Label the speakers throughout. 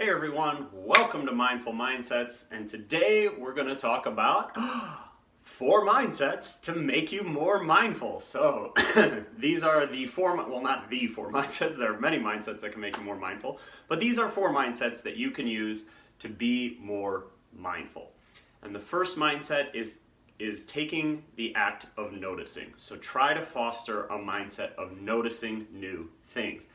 Speaker 1: Hey everyone, welcome to Mindful Mindsets, and today we're going to talk about 4 mindsets to make you more mindful. So these are the 4, well, not the 4 mindsets, there are many mindsets that can make you more mindful, but these are 4 mindsets that you can use to be more mindful. And the first mindset is taking the act of noticing. So try to foster a mindset of noticing new things.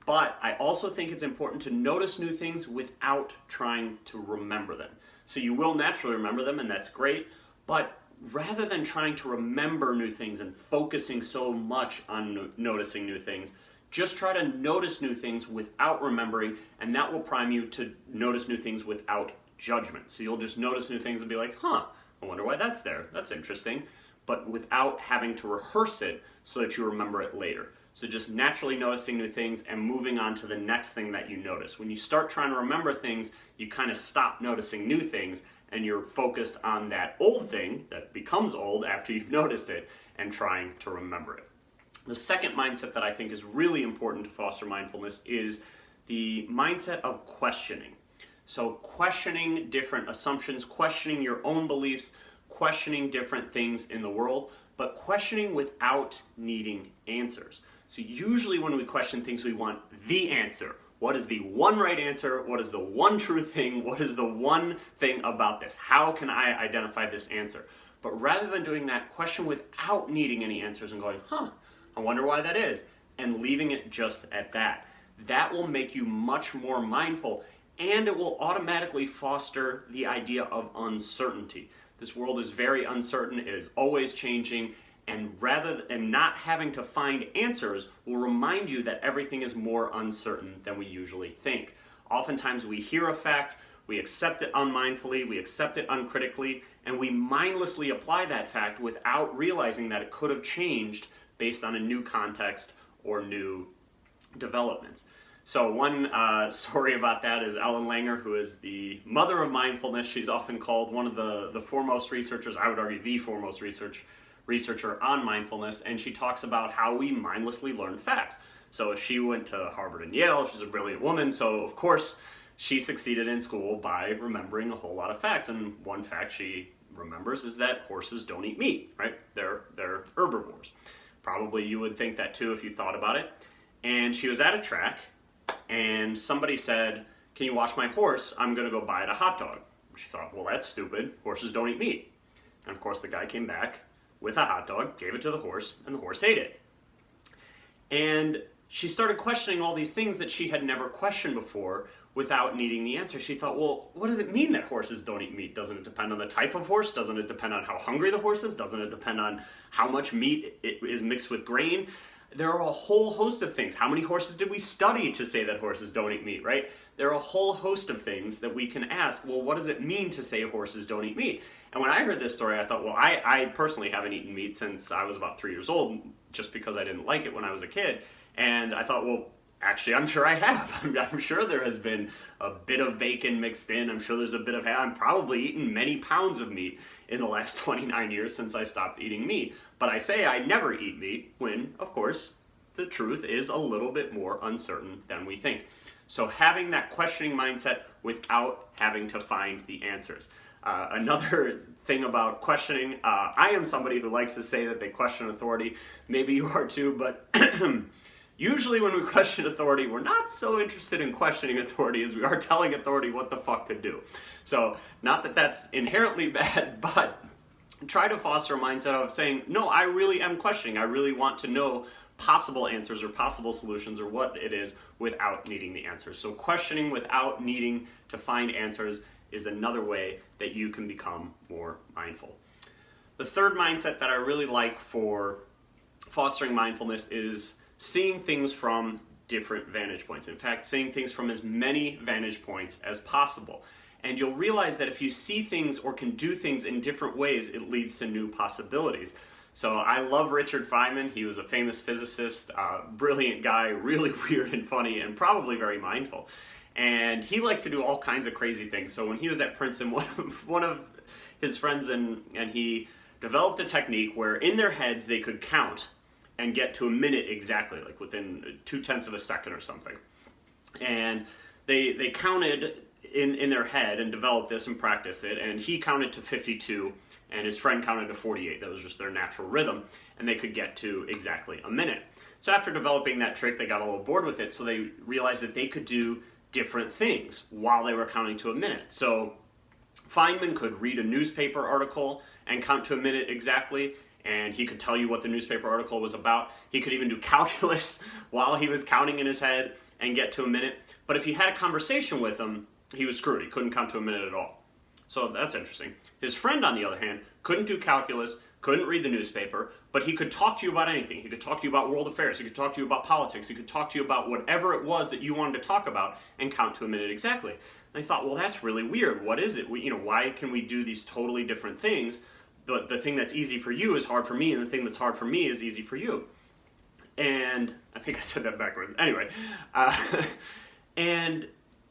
Speaker 1: But I also think it's important to notice new things without trying to remember them. So you will naturally remember them, and that's great, but rather than trying to remember new things and focusing so much on noticing new things, just try to notice new things without remembering, and that will prime you to notice new things without judgment. So you'll just notice new things and be like, I wonder why that's there. That's interesting. But without having to rehearse it so that you remember it later. So just naturally noticing new things and moving on to the next thing that you notice. When you start trying to remember things, you kind of stop noticing new things and you're focused on that old thing that becomes old after you've noticed it and trying to remember it. The second mindset that I think is really important to foster mindfulness is the mindset of questioning. So questioning different assumptions, questioning your own beliefs, questioning different things in the world, but questioning without needing answers. So usually when we question things, we want the answer. What is the one right answer? What is the one true thing? What is the one thing about this? How can I identify this answer? But rather than doing that, question without needing any answers and going, I wonder why that is, and leaving it just at that. That will make you much more mindful, and it will automatically foster the idea of uncertainty. This world is very uncertain, it is always changing, and not having to find answers will remind you that everything is more uncertain than we usually think. Oftentimes we hear a fact, we accept it unmindfully, we accept it uncritically, and we mindlessly apply that fact without realizing that it could have changed based on a new context or new developments. So one story about that is Ellen Langer, who is the mother of mindfulness. She's often called one of the foremost researchers, I would argue the foremost researcher on mindfulness, and she talks about how we mindlessly learn facts. So she went to Harvard and Yale, she's a brilliant woman, so of course she succeeded in school by remembering a whole lot of facts, and one fact she remembers is that horses don't eat meat, right? They're herbivores. Probably you would think that too if you thought about it. And she was at a track, and somebody said, "Can you watch my horse? I'm going to go buy it a hot dog." She thought, well, that's stupid. Horses don't eat meat. And of course the guy came back with a hot dog, gave it to the horse, and the horse ate it. And she started questioning all these things that she had never questioned before without needing the answer. She thought, well, what does it mean that horses don't eat meat? Doesn't it depend on the type of horse? Doesn't it depend on how hungry the horse is? Doesn't it depend on how much meat it is mixed with grain? There are a whole host of things. How many horses did we study to say that horses don't eat meat, right? There are a whole host of things that we can ask, well, what does it mean to say horses don't eat meat? And when I heard this story, I thought, well, I personally haven't eaten meat since I was about 3 years old, just because I didn't like it when I was a kid. And I thought, well, actually, I'm sure I have. I'm sure there has been a bit of bacon mixed in. I'm sure there's a bit of ham. I'm probably eaten many pounds of meat in the last 29 years since I stopped eating meat. But I say I never eat meat when, of course, the truth is a little bit more uncertain than we think. So having that questioning mindset without having to find the answers. Another thing about questioning, I am somebody who likes to say that they question authority. Maybe you are too, but usually when we question authority, we're not so interested in questioning authority as we are telling authority what the fuck to do. So not that that's inherently bad, but try to foster a mindset of saying, no, I really am questioning. I really want to know possible answers or possible solutions or what it is without needing the answers. So questioning without needing to find answers is another way that you can become more mindful. The third mindset that I really like for fostering mindfulness is seeing things from different vantage points. In fact, seeing things from as many vantage points as possible. And you'll realize that if you see things or can do things in different ways, it leads to new possibilities. So I love Richard Feynman. He was a famous physicist, brilliant guy, really weird and funny, and probably very mindful. And he liked to do all kinds of crazy things. So when he was at Princeton, one of his friends and he developed a technique where in their heads they could count and get to a minute exactly, like within 0.2 of a second or something. And they counted in their head and developed this and practiced it, and he counted to 52 and his friend counted to 48. That was just their natural rhythm, and they could get to exactly a minute. So after developing that trick, they got a little bored with it, so they realized that they could do different things while they were counting to a minute. So Feynman could read a newspaper article and count to a minute exactly, and he could tell you what the newspaper article was about. He could even do calculus while he was counting in his head and get to a minute. But if you had a conversation with him, he was screwed. He couldn't count to a minute at all. So that's interesting. His friend, on the other hand, couldn't do calculus, couldn't read the newspaper, but he could talk to you about anything. He could talk to you about world affairs. He could talk to you about politics. He could talk to you about whatever it was that you wanted to talk about and count to a minute exactly. And they thought, well, that's really weird. What is it? Why can we do these totally different things? But the thing that's easy for you is hard for me, and the thing that's hard for me is easy for you. And I think I said that backwards. Anyway, and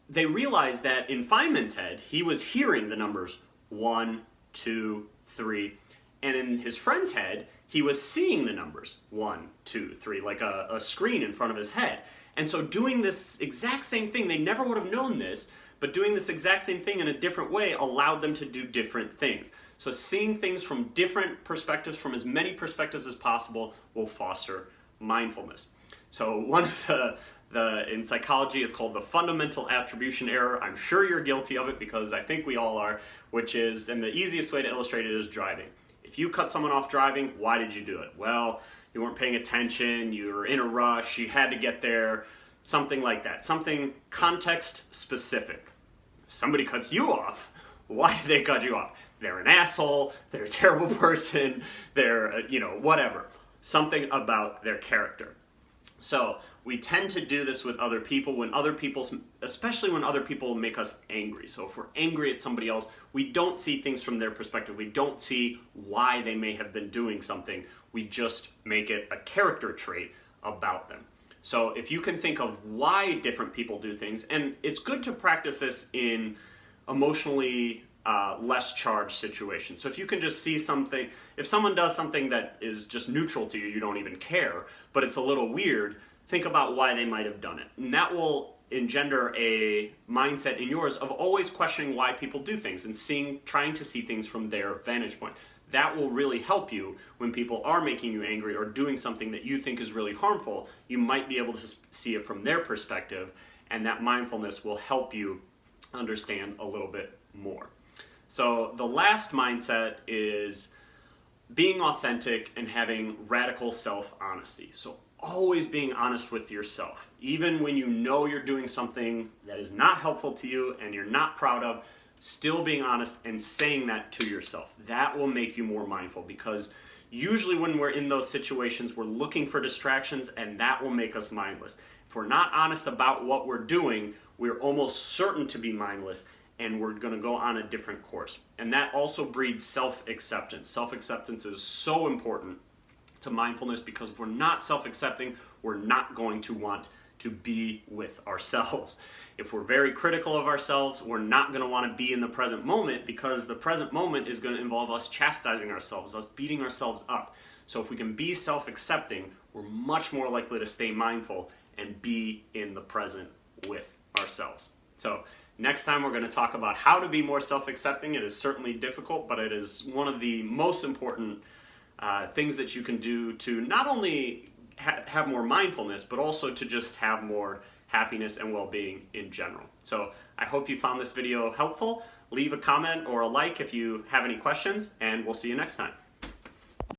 Speaker 1: they realized that in Feynman's head, he was hearing the numbers 1, 2, 3, and in his friend's head, he was seeing the numbers 1, 2, 3, like a screen in front of his head. And so doing this exact same thing, they never would have known this, but doing this exact same thing in a different way allowed them to do different things. So seeing things from different perspectives, from as many perspectives as possible, will foster mindfulness. So one of in psychology, it's called the fundamental attribution error. I'm sure you're guilty of it because I think we all are, which is, and the easiest way to illustrate it is driving. If you cut someone off driving, why did you do it? Well, you weren't paying attention, you were in a rush, you had to get there, something like that. Something context specific. If somebody cuts you off, why did they cut you off? They're an asshole, they're a terrible person, they're, whatever. Something about their character. So we tend to do this with other people, especially when other people make us angry. So if we're angry at somebody else, we don't see things from their perspective. We don't see why they may have been doing something. We just make it a character trait about them. So if you can think of why different people do things, and it's good to practice this in emotionally less charged situations. So if you can just see something, if someone does something that is just neutral to you, you don't even care, but it's a little weird, think about why they might have done it. And that will engender a mindset in yours of always questioning why people do things and trying to see things from their vantage point. That will really help you when people are making you angry or doing something that you think is really harmful. You might be able to see it from their perspective, and that mindfulness will help you understand a little bit more. So the last mindset is being authentic and having radical self-honesty. So always being honest with yourself. Even when you know you're doing something that is not helpful to you and you're not proud of, still being honest and saying that to yourself. That will make you more mindful, because usually when we're in those situations, we're looking for distractions, and that will make us mindless. If we're not honest about what we're doing, we're almost certain to be mindless, and we're going to go on a different course. And that also breeds self-acceptance. Self-acceptance is so important to mindfulness, because if we're not self-accepting, we're not going to want to be with ourselves. If we're very critical of ourselves, we're not going to want to be in the present moment, because the present moment is going to involve us chastising ourselves, us beating ourselves up. So if we can be self-accepting, we're much more likely to stay mindful and be in the present with ourselves. So next time we're going to talk about how to be more self-accepting. It is certainly difficult, but it is one of the most important things that you can do to not only have more mindfulness, but also to just have more happiness and well-being in general. So I hope you found this video helpful. Leave a comment or a like if you have any questions, and we'll see you next time.